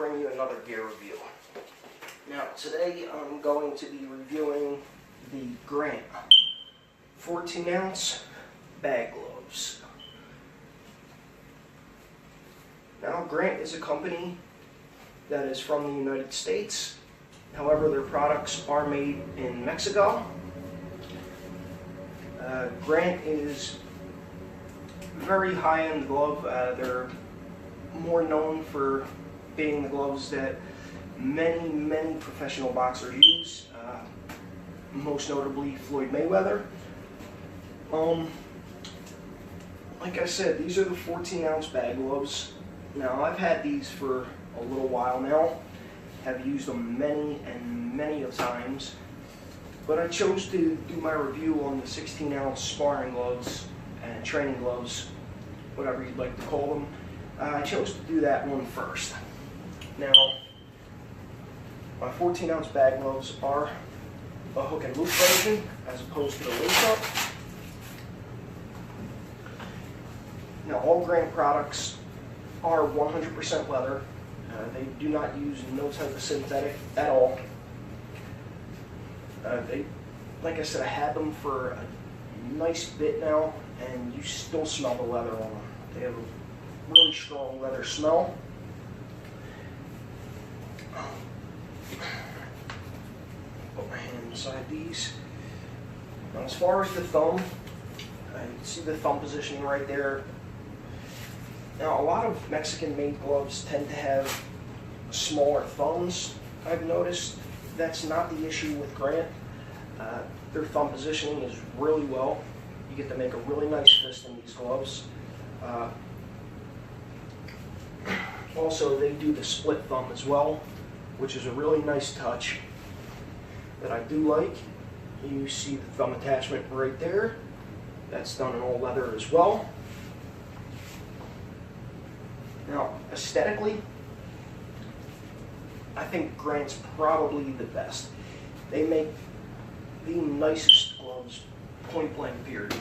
bring you another gear review. Now today I'm going to be reviewing the Grant 14-ounce bag gloves. Now Grant is a company that is from the United States. However, their products are made in Mexico. Grant is very high-end glove. They're more known for being the gloves that many professional boxers use, most notably Floyd Mayweather. Like I said, these are the 14-ounce bag gloves. Now, I've had these for a little while now, have used them many of times, but I chose to do my review on the 16-ounce sparring gloves and training gloves, whatever you'd like to call them. I chose to do that one first. Now, my 14-ounce bag gloves are a hook and loop version as opposed to the lace-up. Now, all Grant products are 100% leather. They do not use no type of synthetic at all. Like I said, I had them for a nice bit now, and you still smell the leather on them. They have a really strong leather smell. Put my hand inside these. Now, as far as the thumb, you can see the thumb positioning right there. Now, a lot of Mexican-made gloves tend to have smaller thumbs. I've noticed that's not the issue with Grant. Their thumb positioning is really well. You get to make a really nice fist in these gloves. Also, they do the split thumb as well, which is a really nice touch that I do like. You see the thumb attachment right there. That's done in all leather as well. Now, aesthetically, I think Grant's probably the best. They make the nicest gloves, point blank period.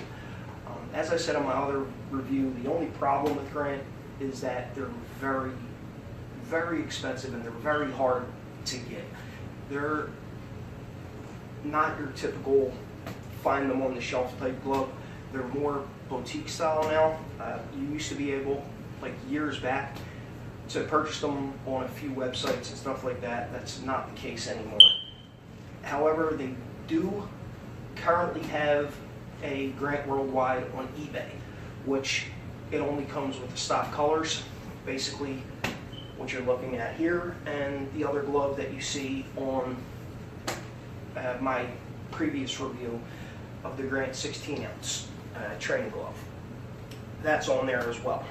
As I said in my other review, the only problem with Grant is that they're very expensive and they're very hard to get. They're not your typical find them on the shelf type glove. They're more boutique style now. You used to be able, like years back, to purchase them on a few websites and stuff like that. That's not the case anymore. However, they do currently have a Grant Worldwide on eBay, which it only comes with the stock colors, basically what you're looking at here, and the other glove that you see on my previous review of the Grant 16-ounce training glove. That's on there as well.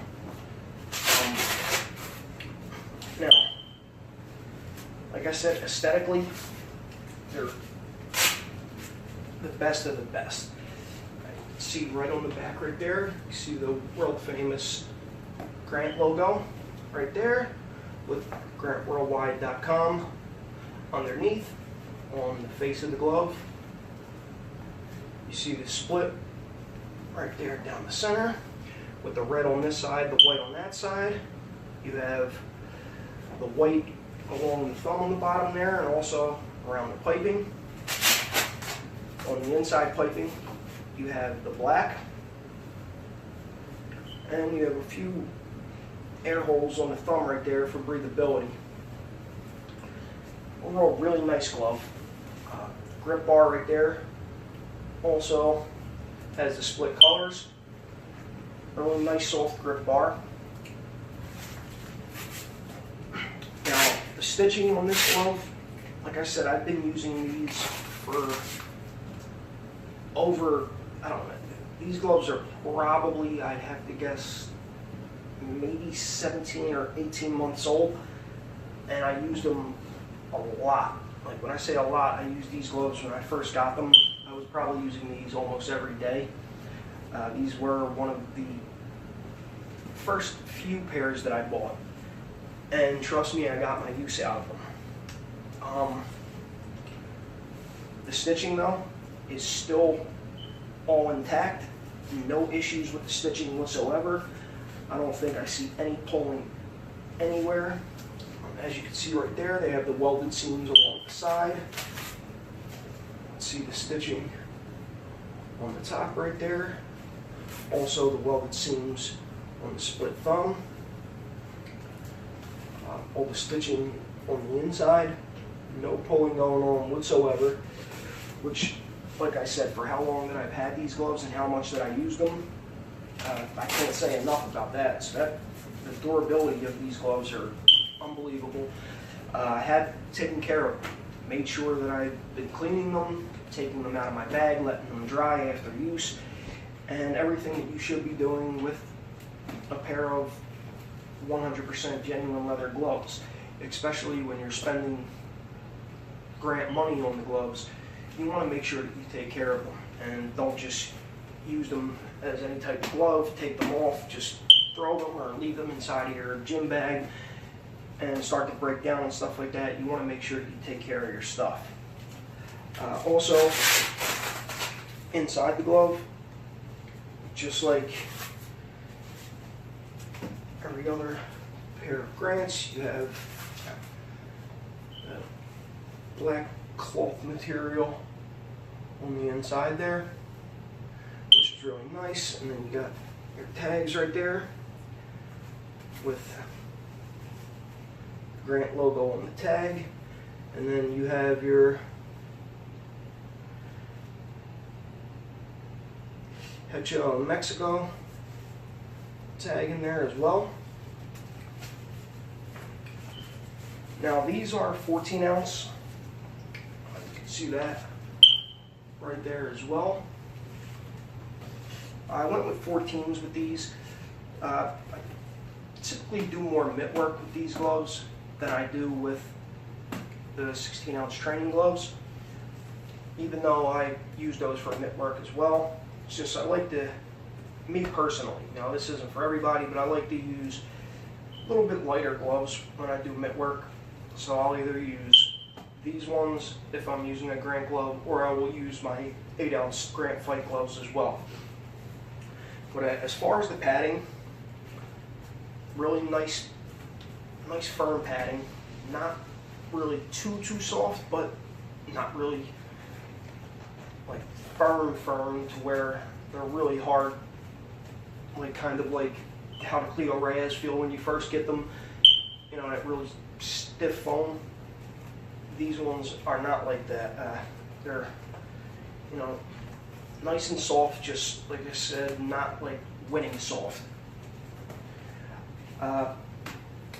Now, like I said, aesthetically, they're the best of the best. You see right on the back right there, you see the world famous Grant logo right there with grantworldwide.com underneath on the face of the glove. You see the split right there down the center with the red on this side, the white on that side. You have the white along the thumb on the bottom there and also around the piping. On the inside piping, you have the black, and you have a few air holes on the thumb right there for breathability. Overall, really nice glove. Grip bar right there also has the split colors. A really nice soft grip bar. Now, the stitching on this glove, like I said, I've been using these for over, I don't know, these gloves are probably, I'd have to guess, maybe 17 or 18 months old, and I used them a lot. Like when I say a lot, I used these gloves when I first got them. I was probably using these almost every day. These were one of the first few pairs that I bought, and trust me, I got my use out of them. The stitching though is still all intact. No issues with the stitching whatsoever. I don't think I see any pulling anywhere. As you can see right there, they have the welded seams along the side. Let's see the stitching on the top right there. Also the welded seams on the split thumb. All the stitching on the inside. No pulling going on whatsoever, which, like I said, for how long that I've had these gloves and how much that I use them, I can't say enough about that. So the durability of these gloves are unbelievable. I had taken care of them, made sure that I've been cleaning them, taking them out of my bag, letting them dry after use, and everything that you should be doing with a pair of 100% genuine leather gloves, especially when you're spending grant money on the gloves. You want to make sure that you take care of them and don't just use them as any type of glove, take them off, just throw them or leave them inside of your gym bag and start to break down and stuff like that. You want to make sure that you take care of your stuff. Also, inside the glove, just like every other pair of grants, you have black cloth material on the inside there, which is really nice. And then you got your tags right there with the Grant logo on the tag, and then you have your Hecho Mexico tag in there as well. Now these are 14 ounce. You can see that right there as well. I went with 14s with these. I typically do more mitt work with these gloves than I do with the 16 ounce training gloves, even though I use those for mitt work as well. It's just I like to, me personally, now this isn't for everybody, but I like to use a little bit lighter gloves when I do mitt work. So I'll either use these ones if I'm using a Grant glove, or I will use my 8 ounce Grant Fight gloves as well. But as far as the padding, really nice firm padding. Not really too soft, but not really like firm to where they're really hard, like kind of like how the Cleto Reyes feel when you first get them. You know, that really stiff foam. These ones are not like that. They're, you know, nice and soft, just like I said, not like winning soft.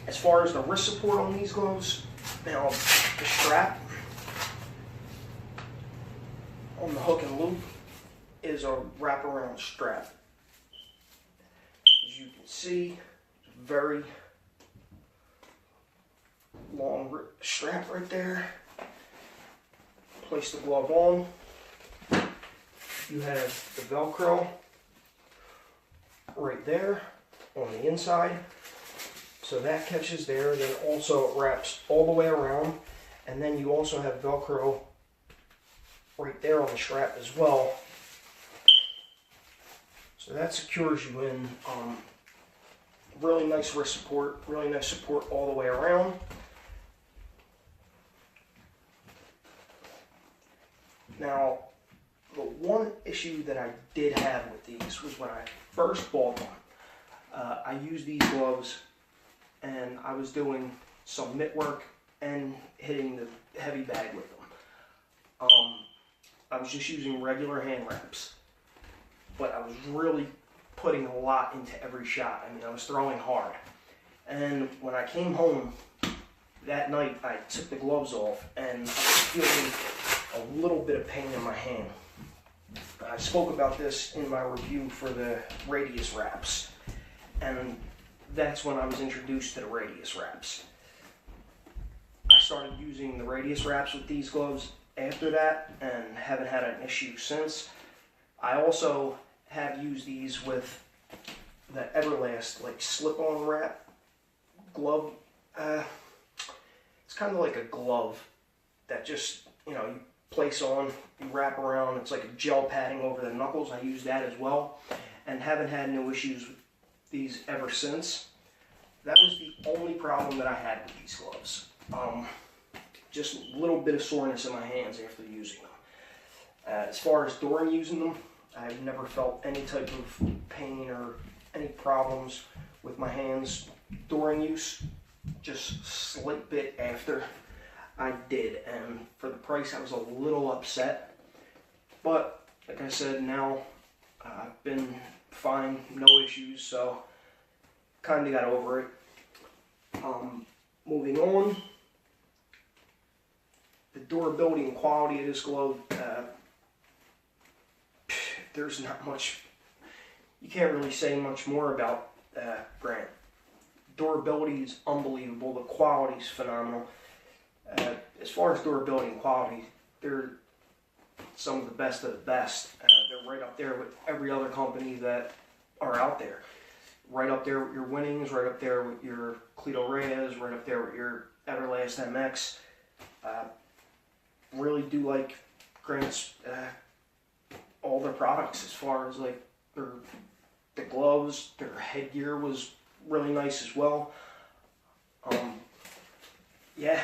As far as the wrist support on these gloves, now the strap on the hook and loop is a wraparound strap. As you can see, very long strap right there. Place the glove on. You have the Velcro right there on the inside. So that catches there, then also it wraps all the way around, and then you also have Velcro right there on the strap as well. So that secures you in. Really nice wrist support, really nice support all the way around. Now, the one issue that I did have with these was when I first bought them. I used these gloves and I was doing some mitt work and hitting the heavy bag with them. I was just using regular hand wraps, but I was really putting a lot into every shot. I mean, I was throwing hard. And when I came home that night, I took the gloves off and I was feeling a little bit of pain in my hand. I spoke about this in my review for the radius wraps, and that's when I was introduced to the radius wraps. I started using the radius wraps with these gloves after that and haven't had an issue since. I also have used these with the Everlast like slip-on wrap glove. It's kind of like a glove that just, you know, you place on, you wrap around. It's like a gel padding over the knuckles. I use that as well and haven't had no issues with these ever since. that was the only problem that I had with these gloves. Just a little bit of soreness in my hands after using them. As far as during using them, I've never felt any type of pain or any problems with my hands during use. Just a slight bit after I did, and for the price I was a little upset. But like I said, now I've been fine, no issues, so kind of got over it. Moving on, the durability and quality of this glove, there's not much, you can't really say much more about Grant. Durability is unbelievable, the quality is phenomenal. As far as durability and quality, they're some of the best of the best. They're right up there with every other company that are out there. Right up there with your Winnings, right up there with your Cleto Reyes, right up there with your Everlast MX. Really do like Grant's all their products as far as like the gloves, their headgear was really nice as well. Yeah,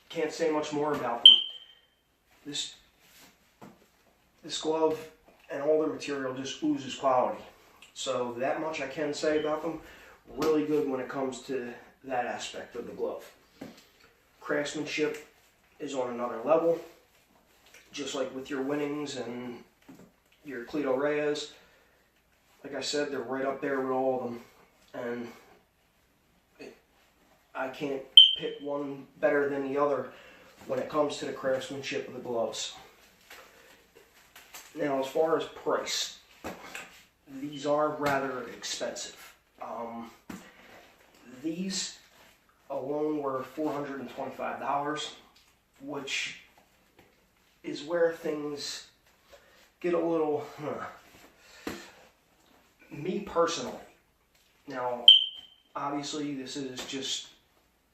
can't say much more about them. This glove and all the material just oozes quality. So that much I can say about them. Really good when it comes to that aspect of the glove. Craftsmanship is on another level. Just like with your Winnings and your Cleto Reyes. Like I said, they're right up there with all of them. And I can't pick one better than the other when it comes to the craftsmanship of the gloves. Now, as far as price, these are rather expensive. These alone were $425, which is where things get a little, me personally. Now, obviously, this is just,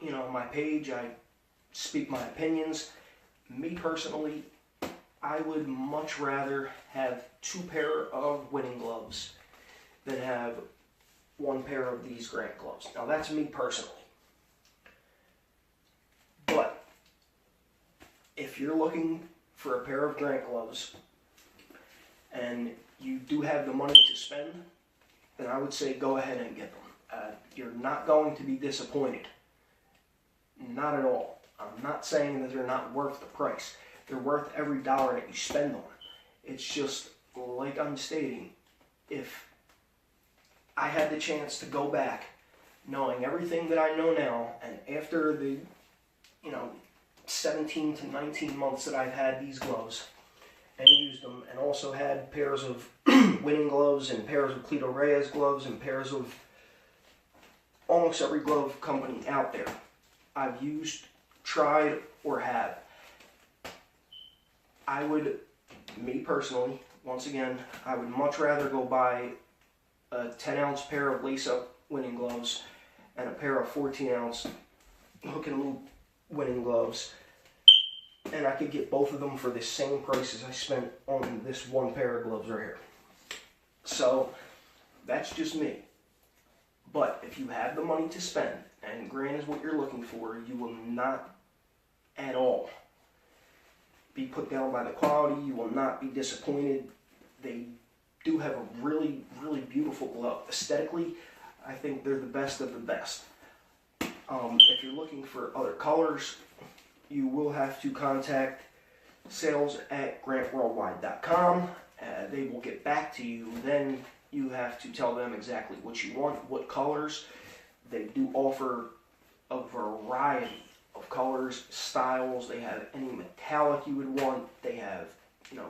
my page. I speak my opinions. Me personally, I would much rather have 2 pair of Winning gloves than have 1 pair of these Grant gloves. Now, that's me personally. But if you're looking for a pair of Grant gloves and you do have the money to spend, then I would say go ahead and get them. You're not going to be disappointed. Not at all. I'm not saying that they're not worth the price. They're worth every dollar that you spend on them. It's just, like I'm stating, if I had the chance to go back, knowing everything that I know now, and after the, 17 to 19 months that I've had these gloves and used them, and also had pairs of Winning gloves and pairs of Cleto Reyes gloves and pairs of almost every glove company out there I've used, tried, or have, I would, me personally, once again, I would much rather go buy a 10-ounce pair of lace-up Winning gloves and a pair of 14-ounce hook and loop Winning gloves, and I could get both of them for the same price as I spent on this 1 pair of gloves right here. So that's just me. But if you have the money to spend, and Grant is what you're looking for, you will not at all be put down by the quality. You will not be disappointed. They do have a really, really beautiful glove. Aesthetically, I think they're the best of the best. If you're looking for other colors, you will have to contact sales@grantworldwide.com. They will get back to you. Then you have to tell them exactly what you want, what colors. They do offer a variety of colors, styles. They have any metallic you would want. They have,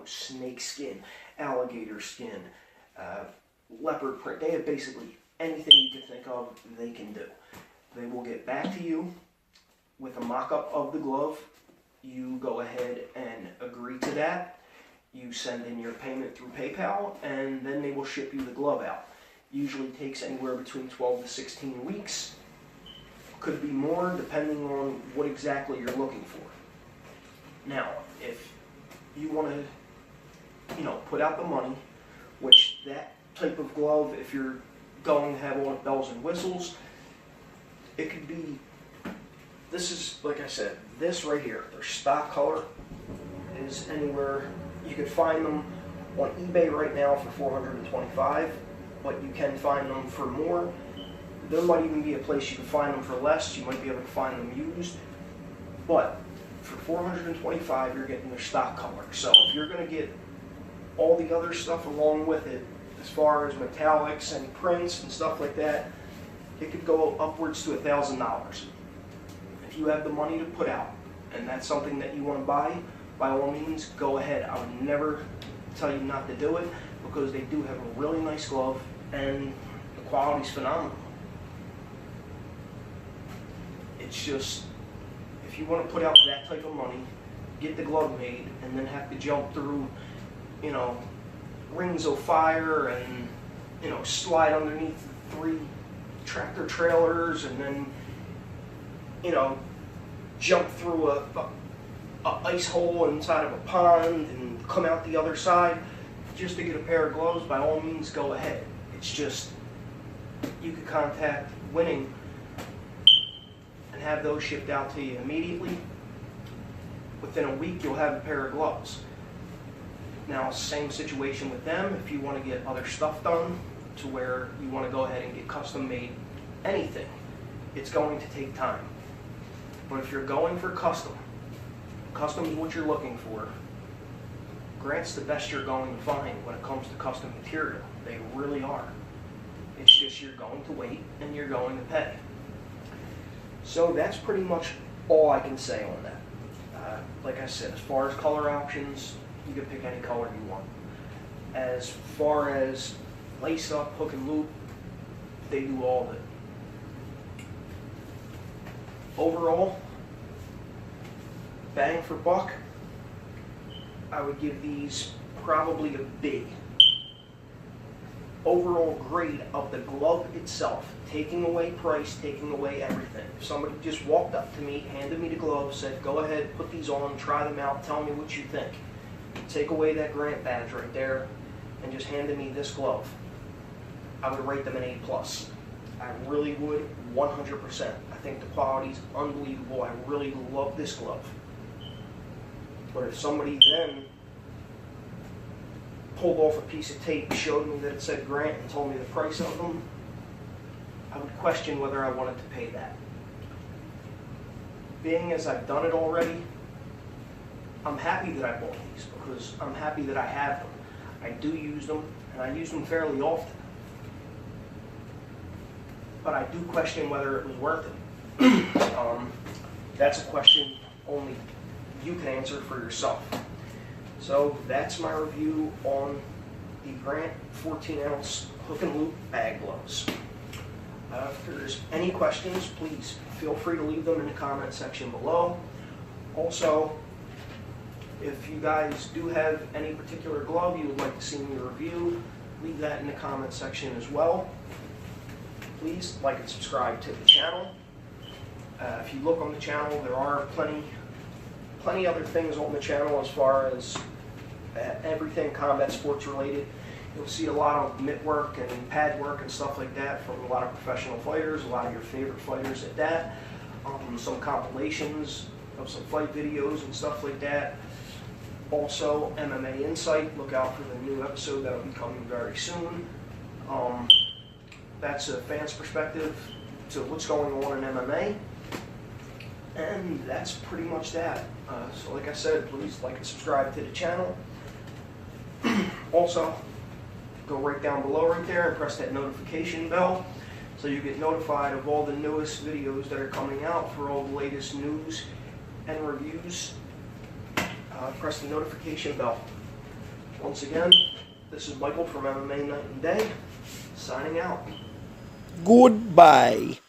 snake skin, alligator skin, leopard print. They have basically anything you can think of, they can do. They will get back to you with a mock-up of the glove. You go ahead and agree to that. You send in your payment through PayPal, and then they will ship you the glove out. Usually takes anywhere between 12 to 16 weeks. Could be more, depending on what exactly you're looking for. Now, if you want to, put out the money, which that type of glove, if you're going to have all the bells and whistles. It could be, this is, like I said, this right here, their stock color is anywhere. You could find them on eBay right now for $425, but you can find them for more. There might even be a place you can find them for less. You might be able to find them used, but for $425, you're getting their stock color. So if you're going to get all the other stuff along with it, as far as metallics and prints and stuff like that, it could go upwards to $1,000. If you have the money to put out, and that's something that you want to buy, by all means, go ahead. I would never tell you not to do it, because they do have a really nice glove, and the quality's phenomenal. It's just, if you want to put out that type of money, get the glove made, and then have to jump through, you know, rings of fire and, you know, slide underneath 3 tractor trailers, and then, you know, jump through a ice hole inside of a pond and come out the other side just to get a pair of gloves, by all means, go ahead. It's just, you could contact Winning and have those shipped out to you immediately. Within a week, you'll have a pair of gloves. Now, same situation with them. If you want to get other stuff done to where you want to go ahead and get custom made anything, it's going to take time. But if you're going for custom is what you're looking for. Grant's the best you're going to find when it comes to custom material. They really are. It's just you're going to wait and you're going to pay. So that's pretty much all I can say on that. Like I said, as far as color options, you can pick any color you want. As far as lace up, hook and loop, they do all of it. Overall, bang for buck, I would give these probably a B. Overall grade of the glove itself, taking away price, taking away everything. If somebody just walked up to me, handed me the gloves, said, go ahead, put these on, try them out, tell me what you think. Take away that Grant badge right there and just handed me this glove, I would rate them an A+. I really would, 100%. I think the quality's unbelievable. I really love this glove. But if somebody then pulled off a piece of tape, showed me that it said Grant, and told me the price of them, I would question whether I wanted to pay that. Being as I've done it already, I'm happy that I bought these, because I'm happy that I have them. I do use them, and I use them fairly often. But I do question whether it was worth it. That's a question only you can answer for yourself. So that's my review on the Grant 14-ounce hook and loop bag gloves. If there's any questions, please feel free to leave them in the comment section below. Also, if you guys do have any particular glove you would like to see me review, leave that in the comment section as well. Please like and subscribe to the channel. If you look on the channel, there are plenty other things on the channel as far as everything combat sports related. You'll see a lot of mitt work and pad work and stuff like that from a lot of professional fighters, a lot of your favorite fighters at that. Some compilations of some fight videos and stuff like that. Also, MMA Insight. Look out for the new episode that will be coming very soon. That's a fan's perspective to what's going on in MMA. And that's pretty much that. So like I said, please like and subscribe to the channel. Also, go right down below right there and press that notification bell so you get notified of all the newest videos that are coming out for all the latest news and reviews. Press the notification bell. Once again, this is Michael from MMA Night and Day, signing out. Goodbye.